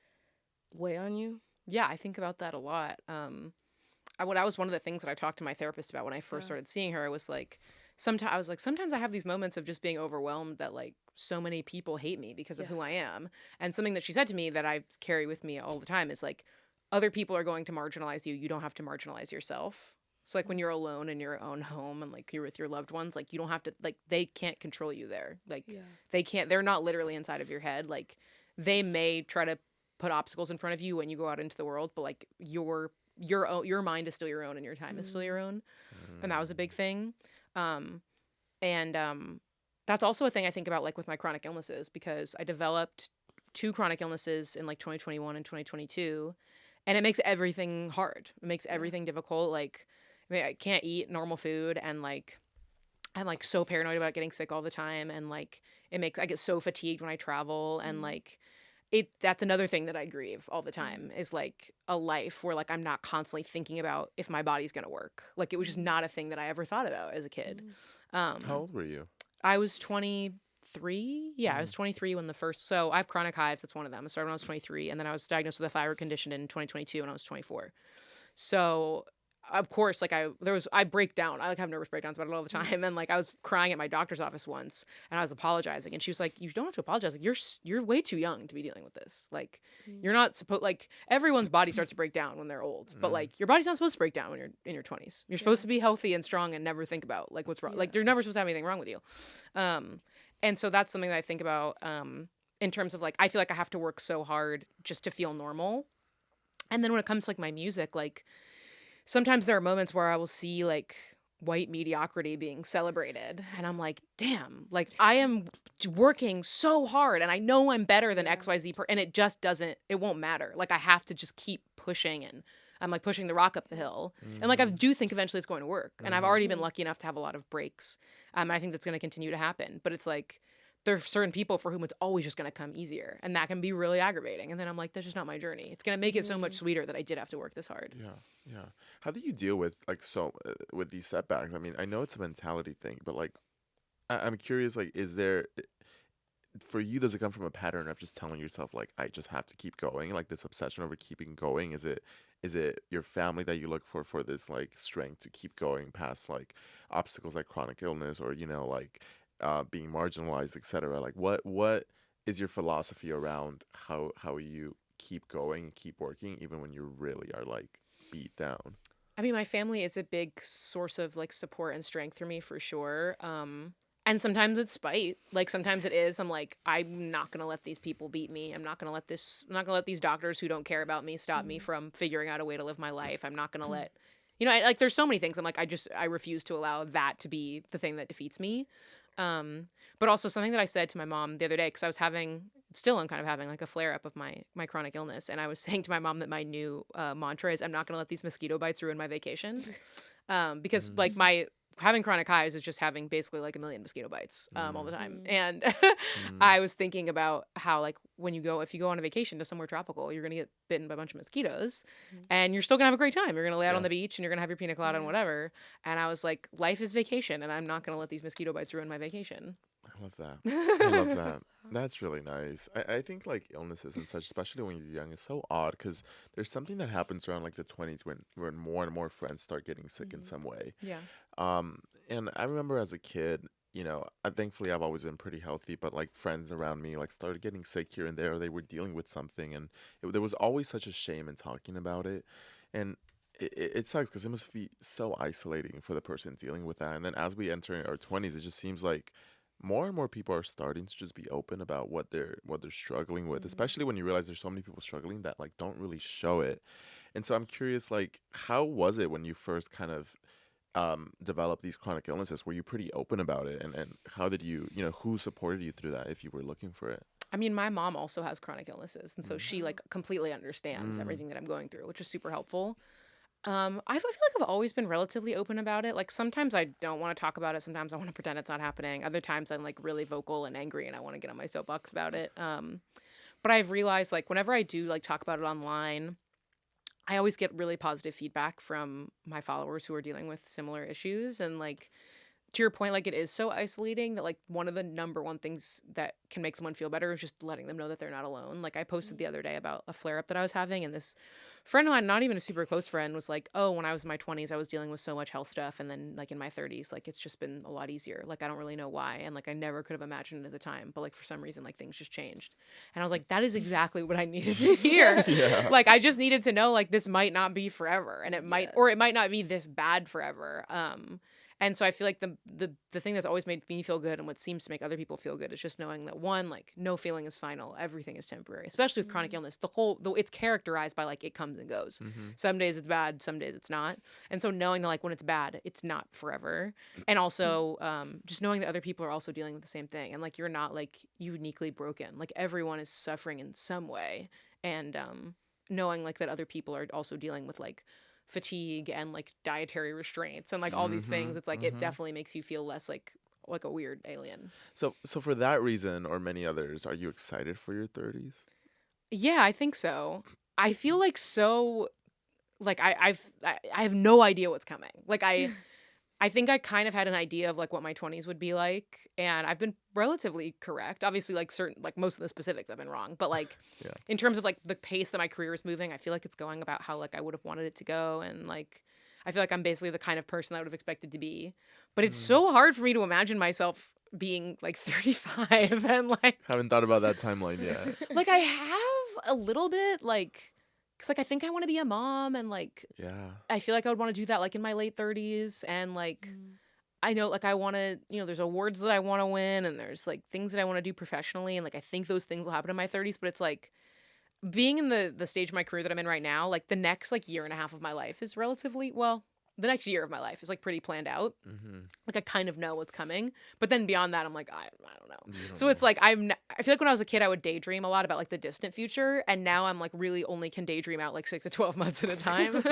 weigh on you? Yeah, I think about that a lot. That was one of the things that I talked to my therapist about when I first started seeing her. I was like, sometimes I have these moments of just being overwhelmed that like so many people hate me because of who I am. And something that she said to me that I carry with me all the time is like, other people are going to marginalize you. You don't have to marginalize yourself. So like when you're alone in your own home and like you're with your loved ones, like you don't have to, like they can't control you there. Like they're not literally inside of your head. Like they may try to put obstacles in front of you when you go out into the world, but like your mind is still your own and your time is still your own. And that was a big thing. That's also a thing I think about like with my chronic illnesses, because I developed 2 chronic illnesses in like 2021 and 2022. And it makes everything hard. It makes everything difficult. Like, I can't eat normal food, and like, I'm like so paranoid about getting sick all the time. And like, I get so fatigued when I travel, and like, that's another thing that I grieve all the time is like a life where like I'm not constantly thinking about if my body's gonna work. Like it was just not a thing that I ever thought about as a kid. How old were you? I was 23. Yeah, I was 23 when the first. So I have chronic hives. That's one of them. I started when I was 23, and then I was diagnosed with a thyroid condition in 2022 when I was 24. So of course, like I break down. I like have nervous breakdowns about it all the time, and like I was crying at my doctor's office once, and I was apologizing, and she was like, "You don't have to apologize. Like you're way too young to be dealing with this. Like you're not supposed like everyone's body starts to break down when they're old, but like your body's not supposed to break down when you're in your 20s. You're supposed to be healthy and strong and never think about like what's wrong. Like you're never supposed to have anything wrong with you." And so that's something that I think about in terms of like I feel like I have to work so hard just to feel normal. And then when it comes to like my music, like sometimes there are moments where I will see like white mediocrity being celebrated and I'm like, damn, like I am working so hard and I know I'm better than XYZ and it just doesn't, it won't matter. Like I have to just keep pushing and I'm like pushing the rock up the hill. And like I do think eventually it's going to work. And I've already been lucky enough to have a lot of breaks. And I think that's going to continue to happen. But it's like there are certain people for whom it's always just going to come easier. And that can be really aggravating. And then I'm like, that's just not my journey. It's going to make it so much sweeter that I did have to work this hard. Yeah, yeah. How do you deal with like with these setbacks? I mean, I know it's a mentality thing, but like I'm curious, like, is there for you, does it come from a pattern of just telling yourself like I just have to keep going, like this obsession over keeping going? Is it your family that you look for this like strength to keep going past like obstacles like chronic illness or like being marginalized, etc.? Like what is your philosophy around how you keep going and keep working even when you really are like beat down? I mean, my family is a big source of like support and strength for me for sure. And sometimes it's spite. Like sometimes it is. I'm like, I'm not gonna let these people beat me. I'm not gonna let these doctors who don't care about me stop me from figuring out a way to live my life. I'm not gonna let, like there's so many things. I'm like, I refuse to allow that to be the thing that defeats me. But also something that I said to my mom the other day, because I'm kind of having like a flare up of my chronic illness. And I was saying to my mom that my new mantra is I'm not gonna let these mosquito bites ruin my vacation. Because like having chronic hives is just having basically like a million mosquito bites all the time. And I was thinking about how like if you go on a vacation to somewhere tropical, you're going to get bitten by a bunch of mosquitoes and you're still going to have a great time. You're going to lay out on the beach and you're going to have your pina colada and whatever. And I was like, life is vacation and I'm not going to let these mosquito bites ruin my vacation. I love that. I love that. That's really nice. I think like illnesses and such, especially when you're young, is so odd because there's something that happens around like the 20s when more and more friends start getting sick in some way. Yeah. And I remember as a kid, thankfully I've always been pretty healthy, but like friends around me like started getting sick here and there. They were dealing with something, and there was always such a shame in talking about it, and it sucks because it must be so isolating for the person dealing with that. And then as we enter our 20s, it just seems like more and more people are starting to just be open about what they're struggling with, especially when you realize there's so many people struggling that like don't really show it. And so I'm curious, like, how was it when you first kind of develop these chronic illnesses? Were you pretty open about it? And how did you, who supported you through that if you were looking for it? I mean, my mom also has chronic illnesses. And so she like completely understands everything that I'm going through, which is super helpful. I feel like I've always been relatively open about it. Like sometimes I don't want to talk about it. Sometimes I want to pretend it's not happening. Other times I'm like really vocal and angry and I want to get on my soapbox about it. But I've realized like whenever I do like talk about it online, I always get really positive feedback from my followers who are dealing with similar issues. And like, to your point, like it is so isolating that like one of the number one things that can make someone feel better is just letting them know that they're not alone. Like I posted the other day about a flare up that I was having, and this friend of mine, not even a super close friend, was like, oh, when I was in my 20s, I was dealing with so much health stuff. And then like in my 30s, like it's just been a lot easier. Like I don't really know why. And like I never could have imagined it at the time. But like for some reason, like things just changed. And I was like, that is exactly what I needed to hear. Like I just needed to know like this might not be forever. And it might not be this bad forever. And so I feel like the thing that's always made me feel good and what seems to make other people feel good is just knowing that one, like no feeling is final. Everything is temporary, especially with chronic illness. It's characterized by like it comes and goes. Some days it's bad, some days it's not. And so knowing that like when it's bad, it's not forever. And also just knowing that other people are also dealing with the same thing. And like you're not like uniquely broken. Like everyone is suffering in some way. And knowing like that other people are also dealing with like fatigue and like dietary restraints and like all these things, it's like it definitely makes you feel less like a weird alien. So for that reason or many others, are you excited for your 30s? Yeah, I think so. I feel like I have no idea what's coming. Like I think I kind of had an idea of like what my 20s would be like, and I've been relatively correct. Obviously, like most of the specifics I've been wrong, but like Yeah. in terms of like the pace that my career is moving, I feel like it's going about how like I would have wanted it to go, and like I feel like I'm basically the kind of person I would have expected to be. But it's so hard for me to imagine myself being like 35 and like Haven't thought about that timeline yet. like I have a little bit like cuz like I think I want to be a mom, and like Yeah. I feel like I would want to do that like in my late 30s, and like I know like I want to, there's awards that I want to win, and there's like things that I want to do professionally, and like I think those things will happen in my 30s, but it's like being in the stage of my career that I'm in right now, like the next like year and a half of my life is relatively, well, the next year of my life is like pretty planned out. Like I kind of know what's coming, but then beyond that I'm like I don't know. So it's like I feel like when I was a kid I would daydream a lot about like the distant future, and now I'm like really only can daydream out like 6 to 12 months at a time.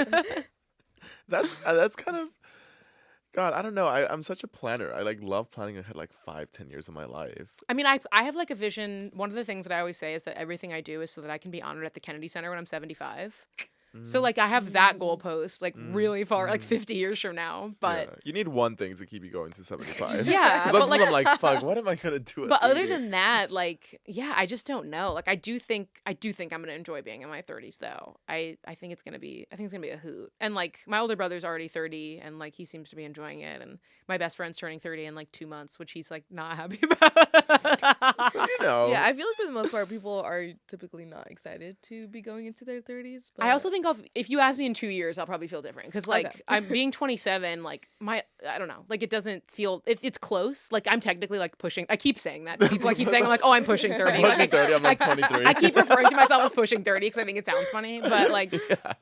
That's kind of, God, I don't know. I'm such a planner. I like love planning ahead like 5-10 years of my life. I mean, I have like a vision. One of the things that I always say is that everything I do is so that I can be honored at the Kennedy Center when I'm 75. So like I have that goalpost like really far, like 50 years from now. But Yeah. You need one thing to keep you going to 75. Yeah, Because but like, I'm like, fuck, what am I gonna do? but at other 80? than that, like, yeah, I just don't know. Like, I do think I'm gonna enjoy being in my 30s, though. I think it's gonna be a hoot. And like, my older brother's already 30, and like he seems to be enjoying it. And my best friend's turning 30 in like 2 months, which he's like not happy about. So, you know, Yeah, I feel like for the most part, people are typically not excited to be going into their 30s. But I also think if you ask me in 2 years, I'll probably feel different, because like Okay. I'm being 27. Like I don't know, like it doesn't feel it's close. Like I'm technically like pushing. I keep saying that to people. I keep saying I'm like, oh, I'm pushing 30. I'm pushing Like, 30. I'm like 23. I keep referring to myself as pushing 30 because I think it sounds funny, but like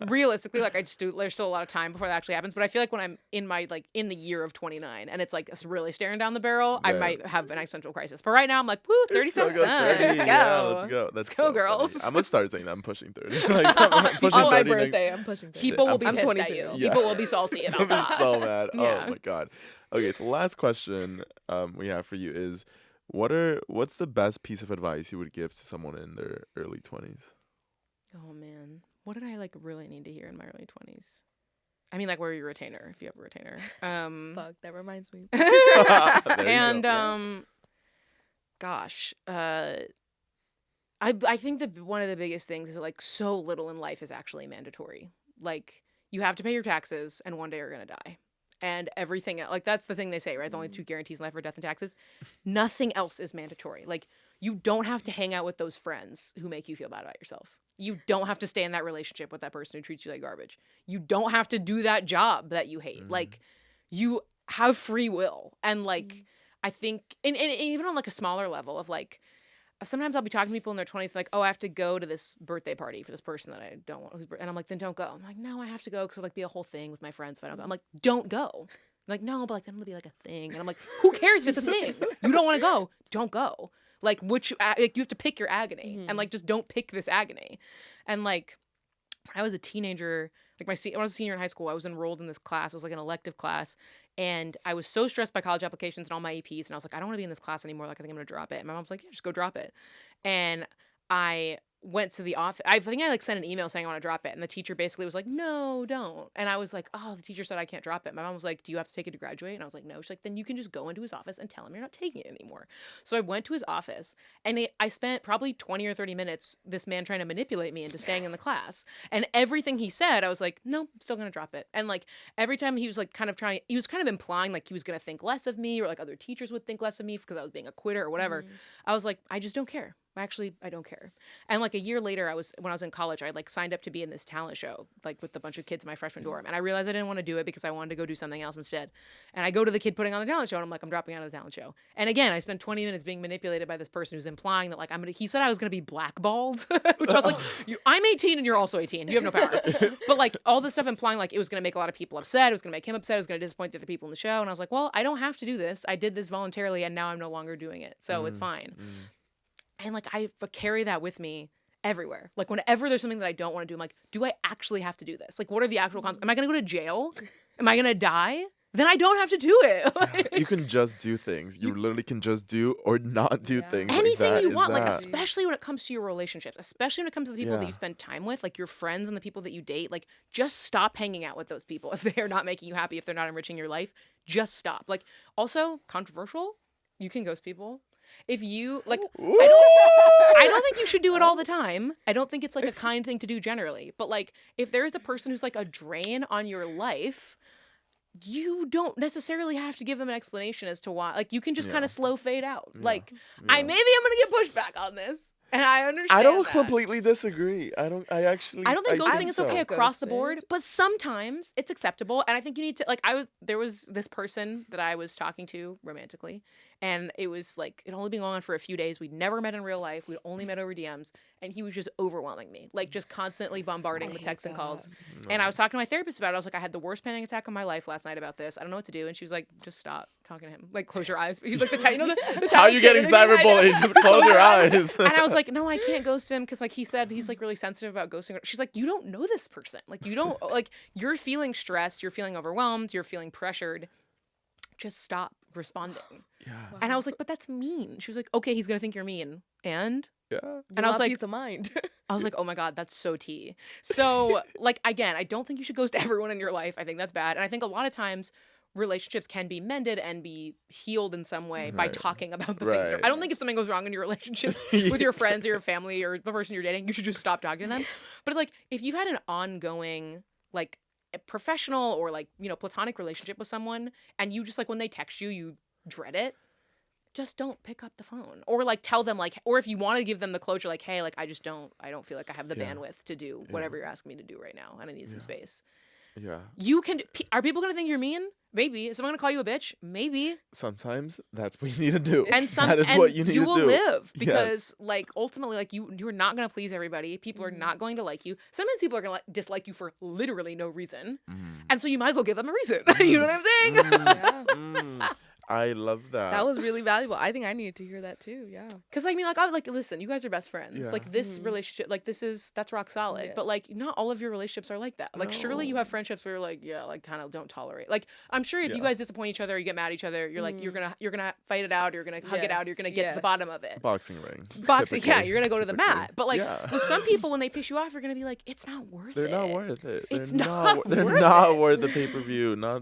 realistically, like there's still a lot of time before that actually happens. But I feel like when I'm in in the year of 29 and it's like it's really staring down the barrel, I Yeah. might have an existential crisis. But right now I'm like, woo, 30 Still sounds go fun. 30. Go. Yeah, let's go. That's go, so funny. girls. I'm gonna start saying that I'm pushing 30. Like, I'm pushing on my 30 next- birthday, I'm pushing 30. People will I'm be I'm pissed 22. at you. Yeah. People will be salty I'm about that. so mad. Yeah. Oh my god. Okay, so last question we have for you is, what's the best piece of advice you would give to someone in their early 20s? Oh man, what did I like really need to hear in my early 20s? I mean, like, wear your retainer if you have a retainer. Fuck, that reminds me. There you And go. gosh, I think that one of the biggest things is that like so little in life is actually mandatory. Like you have to pay your taxes, and one day you're gonna die. And everything else, like that's the thing they say, right? The only two guarantees in life are death and taxes. Nothing else is mandatory. Like you don't have to hang out with those friends who make you feel bad about yourself. You don't have to stay in that relationship with that person who treats you like garbage. You don't have to do that job that you hate. Like you have free will. And like I think, and even on like a smaller level of like, sometimes I'll be talking to people in their 20s like, oh, I have to go to this birthday party for this person that I don't want. And I'm like, then don't go. I'm like, no, I have to go because it'll like be a whole thing with my friends if I don't go. I'm like, don't go. I'm like, no, but like then it'll be like a thing. And I'm like, who cares if it's a thing? You don't want to go. Don't go. Like, like you have to pick your agony, and like just don't pick this agony. And like when I was a teenager, like when I was a senior in high school, I was enrolled in this class. It was like an elective class. And I was so stressed by college applications and all my EPs. And I was like, I don't want to be in this class anymore. Like, I think I'm going to drop it. And my mom's like, yeah, just go drop it. And I went to the office. I think I like sent an email saying I want to drop it. And the teacher basically was like, no, don't. And I was like, oh, the teacher said I can't drop it. My mom was like, do you have to take it to graduate? And I was like, no. She's like, then you can just go into his office and tell him you're not taking it anymore. So I went to his office, and I spent probably 20 or 30 minutes, this man trying to manipulate me into staying in the class. And everything he said, I was like, no, I'm still going to drop it. And like every time he was like he was kind of implying like he was going to think less of me, or like other teachers would think less of me because I was being a quitter or whatever. I was like, I just don't care. Actually, I don't care. And like a year later, when I was in college, I like signed up to be in this talent show, like with a bunch of kids in my freshman dorm. And I realized I didn't want to do it because I wanted to go do something else instead. And I go to the kid putting on the talent show, and I'm like, I'm dropping out of the talent show. And again, I spent 20 minutes being manipulated by this person who's implying that like he said I was going to be blackballed, which I was like, I'm 18 and you're also 18. You have no power. But like all this stuff implying like it was going to make a lot of people upset. It was going to make him upset. It was going to disappoint the other people in the show. And I was like, well, I don't have to do this. I did this voluntarily, and now I'm no longer doing it. So it's fine. And like I carry that with me everywhere. Like whenever there's something that I don't want to do, I'm like, do I actually have to do this? Like what are the actual consequences? Am I going to go to jail? Am I going to die? then I don't have to do it. Like, You can just do things. You literally can just do or not do things. Like, anything that you is want, like, that. especially when it comes to your relationships, especially when it comes to the people that you spend time with, like your friends and the people that you date, like, just stop hanging out with those people if they are not making you happy, if they're not enriching your life. Just stop. Like, also controversial, you can ghost people. If you like, I don't think you should do it all the time. I don't think it's like a kind thing to do generally. But like, if there is a person who's like a drain on your life, you don't necessarily have to give them an explanation as to why. Like, you can just kind of slow fade out. Like, I'm gonna get pushback on this, and I understand. I don't that. completely disagree. I don't think ghosting is okay across the Ghosting. board, but sometimes it's acceptable. And I think you need to, like, there was this person that I was talking to romantically, and it was like, it only been going on for a few days. We'd never met in real life. We'd only met over DMs, and he was just overwhelming me, like, just constantly bombarding with texts and calls. And I was talking to my therapist about it. I was like, I had the worst panic attack of my life last night about this. I don't know what to do. And she was like, just stop talking to him. Like, close your eyes. She's like, the how are you getting cyberbullied? Just close your eyes. And I was like, no, I can't ghost him because, like, he said he's like really sensitive about ghosting. She's like, you don't know this person. Like, you don't, like, you're feeling stressed, you're feeling overwhelmed, you're feeling pressured. Just stop responding. Yeah. And I was like, but that's mean. She was like, okay, he's gonna think you're mean. And Yeah. and I was like, peace of mind. I was like, oh my God, that's so tea. So, like, again, I don't think you should ghost everyone in your life. I think that's bad. And I think a lot of times relationships can be mended and be healed in some way by talking about the things. Right. I don't think if something goes wrong in your relationships with your friends or your family or the person you're dating, you should just stop talking to them. But it's like, if you've had an ongoing, like, a professional or, like, you know, platonic relationship with someone, and you just, like, when they text you, you dread it, just don't pick up the phone. Or, like, tell them, like, or if you want to give them the closure, like, hey, like, I don't feel like I have the bandwidth to do whatever you're asking me to do right now, and I need some space. Yeah. You can, are people going to think you're mean? Maybe. Is someone going to call you a bitch? Maybe. Sometimes that's what you need to do. And that is what you need to do. You will live because, like, ultimately, like, you're not going to please everybody. People are not going to like you. Sometimes people are going to dislike you for literally no reason. And so you might as well give them a reason. You know what I'm saying? I love that. That was really valuable. I think I needed to hear that too. Yeah. Because, I mean, like, I like, listen, you guys are best friends. Yeah. Like, this relationship, like, that's rock solid. Yes. But, like, not all of your relationships are like that. Like, surely you have friendships where you're like, yeah, like, kind of don't tolerate. Like, I'm sure if you guys disappoint each other, you get mad at each other, you're like, you're gonna fight it out, you're gonna hug it out, you're gonna get to the bottom of it. Boxing ring. Boxing, typically. yeah, you're gonna go to the mat. But, like, Yeah. with some people, when they piss you off, you're gonna be like, it's not worth They're it. not worth it. It's They're not They're worth not it. worth the pay-per-view. No.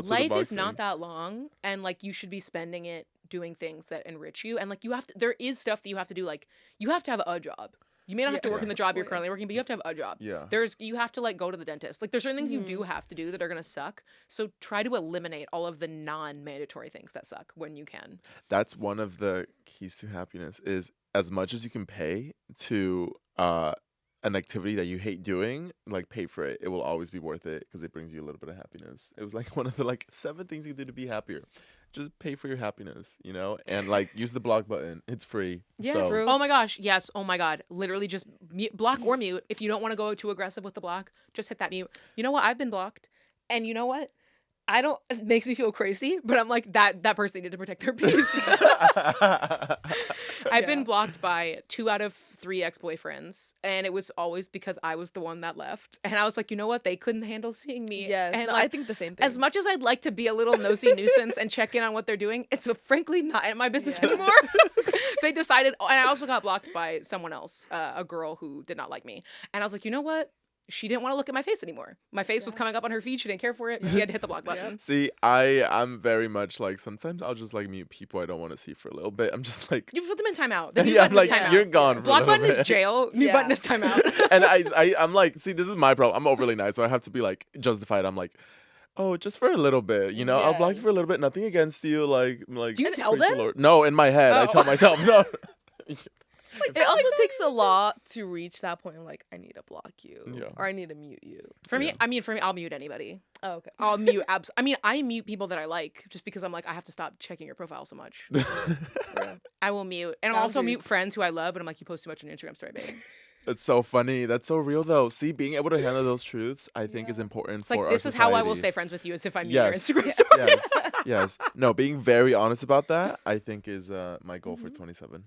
Life is not that long, and, like, you should be spending it doing things that enrich you. And, like, there is stuff that you have to do. Like, you have to have a job. You may not have to work in the job you're currently working, but you have to have a job. Yeah. You have to, like, go to the dentist. Like, there's certain things you do have to do that are gonna suck. So try to eliminate all of the non-mandatory things that suck when you can. That's one of the keys to happiness is as much as you can pay to an activity that you hate doing, like, pay for it. It will always be worth it because it brings you a little bit of happiness. It was like one of the, like, 7 things you can do to be happier. Just pay for your happiness, you know? And, like, use the block button. It's free. Yes. So. Oh my gosh. Yes. Oh my God. Literally just block or mute. If you don't want to go too aggressive with the block, just hit that mute. You know what? I've been blocked. And you know what? It makes me feel crazy, but I'm like, that person needed to protect their peace. I've been blocked by 2 out of 3 ex-boyfriends, and it was always because I was the one that left. And I was like, you know what? They couldn't handle seeing me. Yes. And No, like, I think the same thing. as much as I'd like to be a little nosy nuisance and check in on what they're doing, it's frankly not in my business anymore. They decided, and I also got blocked by someone else, a girl who did not like me. And I was like, you know what? She didn't want to look at my face anymore. My face was coming up on her feed. She didn't care for it. She had to hit the block button. See, I'm very much like, sometimes I'll just, like, mute people I don't want to see for a little bit. I'm just like, You put them in timeout. The mute yeah, I'm button is like, timeout. you're gone for a Block little button is bit. jail. Mute button is timeout. And I'm like, see, this is my problem. I'm overly nice, so I have to be, like, justified. I'm like, oh, just for a little bit, you know? I'll block you for a little bit. Nothing against you. Like, Do you tell praise the them? Lord. No, in my head, I tell myself no. It also takes a lot to reach that point of, like, I need to block you or I need to mute you. For me, I'll mute anybody. Oh, okay. I'll mute I mute people that I like just because I'm like, I have to stop checking your profile so much. I will mute. And I'll also mute friends who I love, and I'm like, you post too much on your Instagram story, babe. That's so funny. That's so real, though. See, being able to handle those truths, I think, is important It's like, for this our is how I will society. stay friends with you, as if I mute Yes. your Instagram story. Yes. No, being very honest about that, I think, is my goal for 27.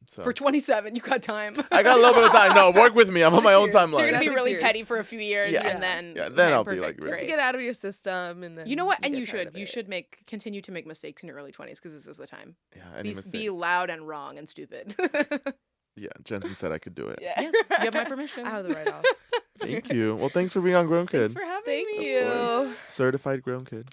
So For 27, you got time. I got a little bit of time. No, work with me. I'm on my own Serious. So you're timeline. gonna be That's really 6 years. petty for a few years, Yeah. and then Then I'll be, like, perfect, really- Let's great. get out of your system, and then You know what? And get you tired of it. should continue to make mistakes in your early 20s because this is the time. Yeah, any Be mistake. loud and wrong and stupid. Yeah, Jensen said I could do it. Yeah. Yes, you have my permission. I have the right off. Thank you. Well, thanks for being on GrownKid. Thanks for having Thank me. you. Certified GrownKid.